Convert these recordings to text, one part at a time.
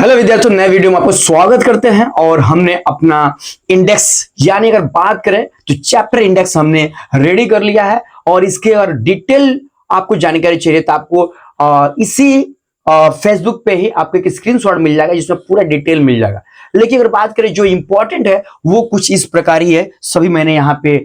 Hello विद्यार्थियों, नए video में आपको स्वागत करते हैं। और हमने अपना इंडेक्स यानी अगर बात करें तो चैप्टर इंडेक्स हमने रेडी कर लिया है। और इसके अगर डिटेल आपको जानकारी चाहिए तो आपको इसी फेसबुक पे ही आपको एक स्क्रीनशॉट मिल जाएगा जिसमें पूरा डिटेल मिल जाएगा। लेकिन अगर बात करें जो इंपॉर्टेंट है वो कुछ इस प्रकार ही है, सभी मैंने यहाँ पे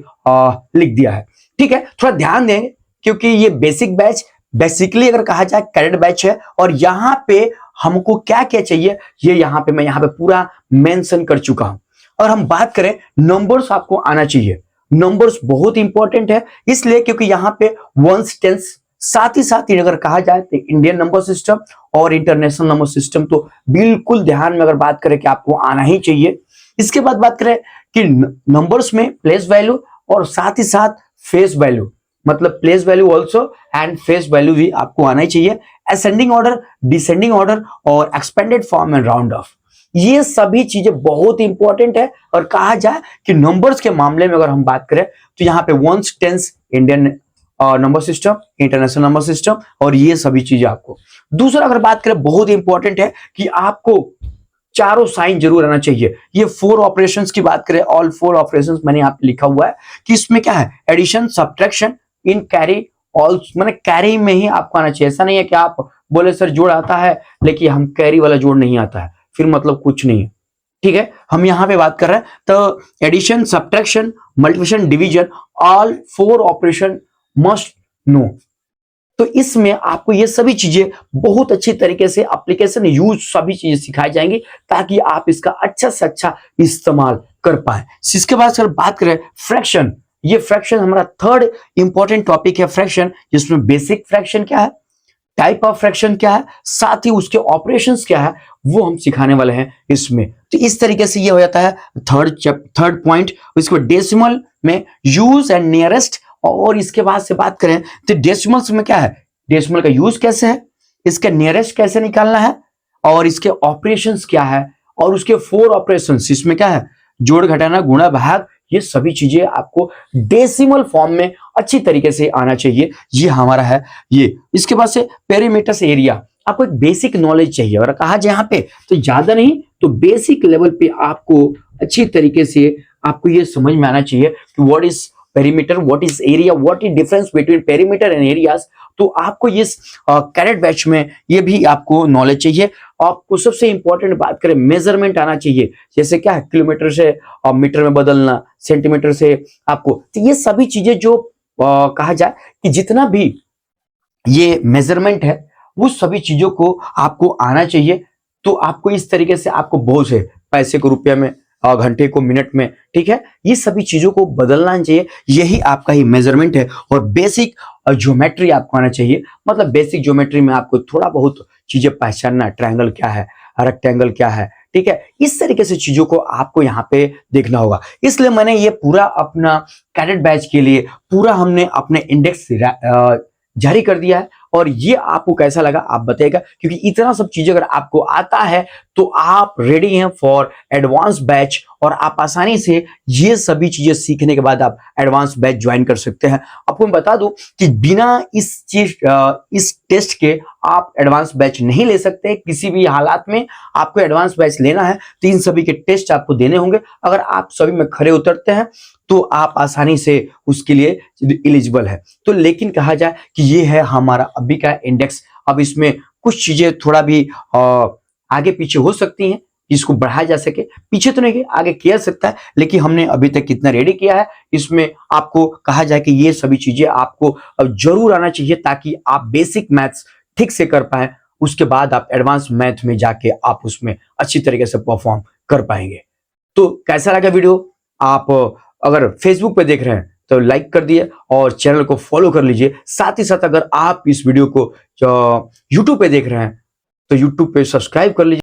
लिख दिया है। ठीक है, थोड़ा ध्यान दें क्योंकि ये बेसिक बैच बेसिकली अगर कहा जाए कैडेट बैच है। और यहाँ पे हमको क्या क्या चाहिए ये मैं यहाँ पे पूरा मेंशन कर चुका हूं। और हम बात करें नंबर्स, आपको आना चाहिए। नंबर्स बहुत इंपॉर्टेंट है इसलिए क्योंकि यहाँ पे वंस टेंस साथ ही अगर कहा जाए तो इंडियन नंबर सिस्टम और इंटरनेशनल नंबर सिस्टम तो बिल्कुल ध्यान में अगर बात करें कि आपको आना ही चाहिए। इसके बाद बात करें कि नंबर्स में प्लेस वैल्यू और साथ ही साथ फेस वैल्यू, मतलब place value also and face value भी आपको आना ही चाहिए। असेंडिंग ऑर्डर, डिसेंडिंग ऑर्डर और expanded form and round of, ये सभी चीजें बहुत इंपॉर्टेंट है। और कहा जाए कि नंबर्स के मामले में अगर हम बात करें तो यहाँ पे ones tens Indian number system, international number system और ये सभी चीजें आपको। दूसरा अगर बात करें बहुत इंपॉर्टेंट है कि आपको चारों साइन जरूर आना चाहिए। ये 4 ऑपरेशंस की बात करें, ऑल 4 ऑपरेशंस मैंने यहाँ पे लिखा हुआ है कि इसमें क्या है, एडिशन, सब्ट्रैक्शन, इन कैरी, ऑल, मैंने कैरी में ही आपको आना चाहिए। ऐसा नहीं है कि आप बोले सर जोड़ आता है लेकिन हम कैरी वाला जोड़ नहीं आता है, फिर मतलब कुछ नहीं है। ठीक है, हम यहाँ पे बात कर रहे हैं तो addition, subtraction, multiplication, division, all 4 operation must know. तो इसमें आपको ये सभी चीजें बहुत अच्छी तरीके से एप्लीकेशन यूज सभी चीजें सिखाई जाएंगी ताकि आप इसका अच्छा से अच्छा इस्तेमाल कर पाए। इसके बाद अगर बात करें फ्रैक्शन, ये फ्रैक्शन हमारा थर्ड इंपॉर्टेंट टॉपिक है। फ्रैक्शन जिसमें बेसिक फ्रैक्शन क्या है, टाइप ऑफ फ्रैक्शन क्या है, साथ ही उसके ऑपरेशंस क्या है वो हम सिखाने वाले हैं इसमें। तो इस तरीके से ये हो जाता है थर्ड पॉइंट। इसको डेसिमल में यूज एंड नियरेस्ट, और इसके बाद से बात करें तो डेसिमल्स में क्या है, डेसिमल का यूज कैसे है, इसका नियरेस्ट कैसे निकालना है और इसके ऑपरेशंस क्या है और उसके 4 ऑपरेशंस, इसमें क्या है, जोड़, घटाना, गुणा, भाग, ये सभी चीजें आपको डेसिमल फॉर्म में अच्छी तरीके से आना चाहिए। ये हमारा है ये। इसके बाद से पेरीमीटर से एरिया, आपको एक बेसिक नॉलेज चाहिए। और कहा जाए यहाँ पे तो ज्यादा नहीं तो बेसिक लेवल पे आपको अच्छी तरीके से आपको ये समझ में आना चाहिए कि what is perimeter, what is area, what is difference between perimeter and areas. तो आपको इस कैडेट बैच में ये भी आपको नॉलेज चाहिए। आपको सबसे इंपॉर्टेंट बात करें मेजरमेंट आना चाहिए, जैसे क्या है किलोमीटर से मीटर में बदलना, सेंटीमीटर से आपको, तो ये सभी चीजें जो कहा जाए कि जितना भी ये मेजरमेंट है वो सभी चीजों को आपको आना चाहिए। तो आपको इस तरीके से आपको बहुत है पैसे को रुपया में, घंटे को मिनट में, ठीक है, ये सभी चीजों को बदलना चाहिए। यही आपका ही मेजरमेंट है। और बेसिक ज्योमेट्री आपको आना चाहिए, मतलब बेसिक ज्योमेट्री में आपको थोड़ा बहुत चीजें पहचानना, ट्रायंगल क्या है, रेक्टेंगल क्या है, ठीक है, इस तरीके से चीजों को आपको यहाँ पे देखना होगा। इसलिए मैंने ये पूरा अपना कैडेट बैच के लिए पूरा हमने अपने इंडेक्स जारी कर दिया है। और ये आपको कैसा लगा आप बताइएगा, क्योंकि इतना सब चीजें अगर आपको आता है तो आप रेडी हैं फॉर एडवांस बैच। और आप आसानी से ये सभी चीजें सीखने के बाद आप एडवांस बैच ज्वाइन कर सकते हैं। आपको मैं बता दूं कि बिना इस टेस्ट के आप एडवांस बैच नहीं ले सकते। किसी भी हालात में आपको एडवांस बैच लेना है तो इन सभी के टेस्ट आपको देने होंगे। अगर आप सभी में खरे उतरते हैं तो आप आसानी से उसके लिए एलिजिबल है। तो लेकिन कहा जाए कि ये है हमारा अभी का इंडेक्स। अब इसमें कुछ चीजें थोड़ा भी आगे पीछे हो सकती हैं, इसको बढ़ाया जा सके, पीछे तो नहीं आगे किया सकता है, लेकिन हमने अभी तक कितना रेडी किया है इसमें आपको कहा जाए कि ये सभी चीजें आपको जरूर आना चाहिए ताकि आप बेसिक मैथ्स ठीक से कर पाए। उसके बाद आप एडवांस मैथ में जाके आप उसमें अच्छी तरीके से परफॉर्म कर पाएंगे। तो कैसा लगा वीडियो? आप अगर फेसबुक पे देख रहे हैं तो लाइक कर दिए और चैनल को फॉलो कर लीजिए। साथ ही साथ अगर आप इस वीडियो को यूट्यूब पे देख रहे हैं तो यूट्यूब पे सब्सक्राइब कर लीजिए।